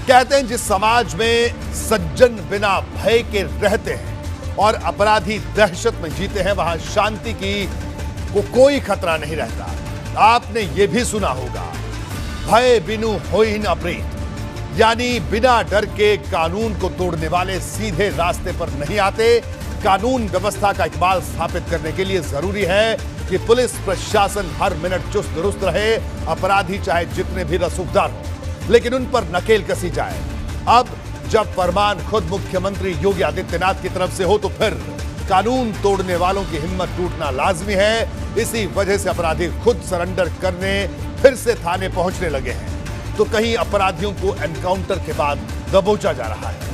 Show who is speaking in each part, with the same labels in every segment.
Speaker 1: कहते हैं जिस समाज में सज्जन बिना भय के रहते हैं और अपराधी दहशत में जीते हैं, वहां शांति की को कोई खतरा नहीं रहता। आपने ये भी सुना होगा, भय बिनु होई न प्रीत, यानी बिना डर के कानून को तोड़ने वाले सीधे रास्ते पर नहीं आते। कानून व्यवस्था का इकबाल स्थापित करने के लिए जरूरी है कि पुलिस प्रशासन हर मिनट चुस्त दुरुस्त रहे। अपराधी चाहे जितने भी रसूखदार हो, लेकिन उन पर नकेल कसी जाए। अब जब फरमान खुद मुख्यमंत्री योगी आदित्यनाथ की तरफ से हो, तो फिर कानून तोड़ने वालों की हिम्मत टूटना लाजमी है। इसी वजह से अपराधी खुद सरेंडर करने फिर से थाने पहुंचने लगे हैं। तो कहीं अपराधियों को एनकाउंटर के बाद दबोचा जा रहा है।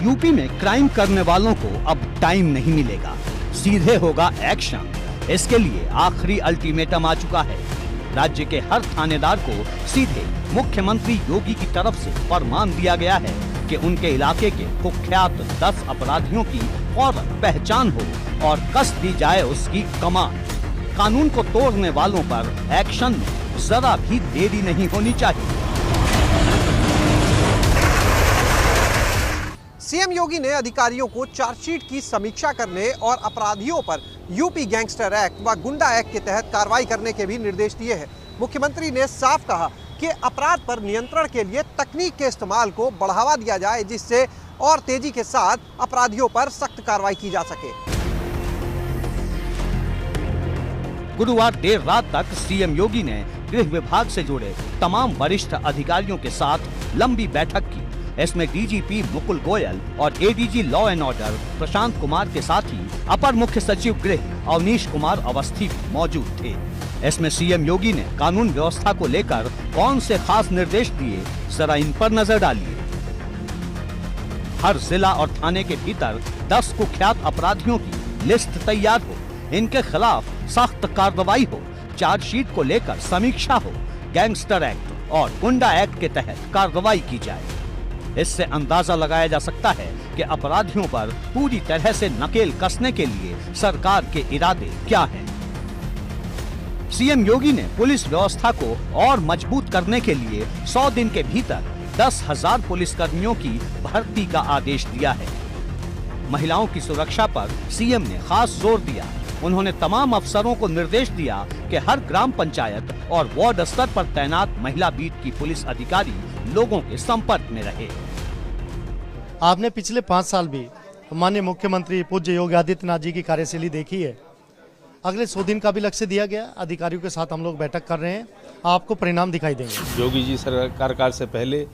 Speaker 2: यूपी में क्राइम करने वालों को अब टाइम नहीं मिलेगा, सीधे होगा एक्शन। इसके लिए आखिरी अल्टीमेटम आ चुका है। राज्य के हर थानेदार को सीधे मुख्यमंत्री योगी की तरफ से फरमान दिया गया है कि उनके इलाके के कुख्यात 10 अपराधियों की फौरन पहचान हो और कस दी जाए उसकी कमान। कानून को तोड़ने वालों पर एक्शन में जरा भी देरी नहीं होनी चाहिए।
Speaker 3: सीएम योगी ने अधिकारियों को चार्जशीट की समीक्षा करने और अपराधियों पर यूपी गैंगस्टर एक्ट व गुंडा एक्ट के तहत कार्रवाई करने के भी निर्देश दिए हैं। मुख्यमंत्री ने साफ कहा कि अपराध पर नियंत्रण के लिए तकनीक के इस्तेमाल को बढ़ावा दिया जाए, जिससे और तेजी के साथ अपराधियों पर सख्त कार्रवाई की जा सके।
Speaker 2: गुरुवार देर रात तक सीएम योगी ने गृह विभाग से जुड़े तमाम वरिष्ठ अधिकारियों के साथ लंबी बैठक की। इसमें डीजीपी मुकुल गोयल और ADG law and order Prashant Kumar के साथ ही अपर मुख्य सचिव गृह अवनीश कुमार अवस्थी मौजूद थे। इसमें सीएम योगी ने कानून व्यवस्था को लेकर कौन से खास निर्देश दिए, जरा इन पर नजर डालिए। हर जिला और थाने के भीतर 10 कुख्यात अपराधियों की लिस्ट तैयार हो, इनके खिलाफ सख्त कार्रवाई हो, चार्जशीट को लेकर समीक्षा हो, गैंगस्टर एक्ट और गुंडा एक्ट के तहत कार्रवाई की जाए। इससे अंदाजा लगाया जा सकता है कि अपराधियों पर पूरी तरह से नकेल कसने के लिए सरकार के इरादे क्या हैं। सीएम योगी ने पुलिस व्यवस्था को और मजबूत करने के लिए 100 दिन के भीतर 10,000 पुलिसकर्मियों की भर्ती का आदेश दिया है। महिलाओं की सुरक्षा पर सीएम ने खास जोर दिया। उन्होंने तमाम अफसरों को निर्देश दिया कि हर ग्राम पंचायत और वार्ड स्तर पर तैनात महिला बीट की पुलिस अधिकारी लोगों के संपर्क में रहे।
Speaker 4: आपने पिछले 5 साल भी माननीय मुख्यमंत्री पूज्य योगी आदित्यनाथ जी की कार्यशैली देखी है। अगले 100 दिन का भी लक्ष्य दिया गया। अधिकारियों के साथ हम लोग बैठक कर रहे हैं, आपको परिणाम दिखाई देंगे।
Speaker 5: योगी जी सरकार से पहले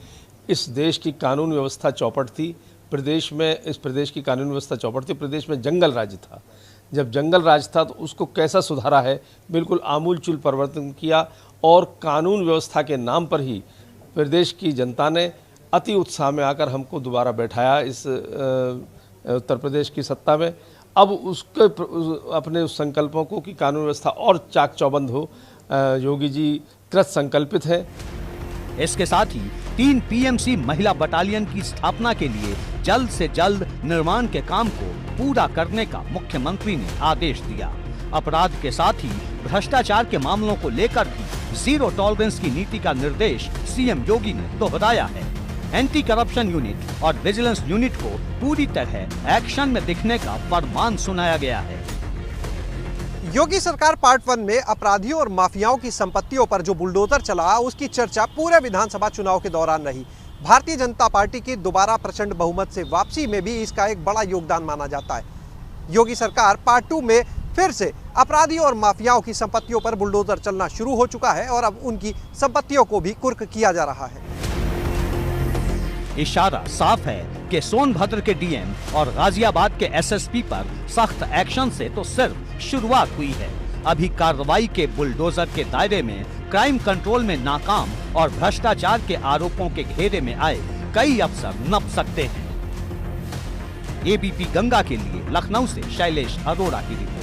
Speaker 5: इस देश की कानून व्यवस्था चौपट थी। इस प्रदेश की कानून व्यवस्था चौपट थी। प्रदेश में जंगल राज था। जब जंगल राज था तो उसको कैसा सुधारा है, बिल्कुल आमूलचूल परिवर्तन किया और कानून व्यवस्था के नाम पर ही प्रदेश की जनता ने अति उत्साह में आकर हमको दोबारा बैठाया इस उत्तर प्रदेश की सत्ता में। अब उसके अपने उस संकल्पों को कि कानून व्यवस्था और चाक चौबंद हो, योगी जी कृत संकल्पित है।
Speaker 2: इसके साथ ही 3 पीएमसी महिला बटालियन की स्थापना के लिए जल्द से जल्द निर्माण के काम को पूरा करने का मुख्यमंत्री ने आदेश दिया। अपराध के साथ ही भ्रष्टाचार के मामलों को लेकर भी जीरो टॉलरेंस की नीति का निर्देश सीएम योगी ने दोहराया है। एंटी करप्शन यूनिट और विजिलेंस यूनिट को पूरी तरह एक्शन में दिखने का फरमान सुनाया गया है।
Speaker 3: योगी सरकार पार्ट 1 में अपराधियों और माफियाओं की संपत्तियों पर जो बुलडोजर चला, उसकी चर्चा पूरे विधानसभा चुनाव के दौरान रही। भारतीय जनता पार्टी की दोबारा प्रचंड बहुमत से वापसी में भी इसका एक बड़ा योगदान माना जाता है। योगी सरकार पार्ट 2 में फिर से अपराधियों और माफियाओं की संपत्तियों पर बुलडोजर चलना शुरू हो चुका है और अब उनकी संपत्तियों को भी कुर्क किया जा रहा है।
Speaker 2: इशारा साफ है कि सोनभद्र के डीएम और गाजियाबाद के एसएसपी पर सख्त एक्शन से तो सिर्फ शुरुआत हुई है। अभी कार्रवाई के बुलडोजर के दायरे में क्राइम कंट्रोल में नाकाम और भ्रष्टाचार के आरोपों के घेरे में आए कई अफसर नप सकते हैं। एबीपी गंगा के लिए लखनऊ से शैलेश अरोड़ा की रिपोर्ट।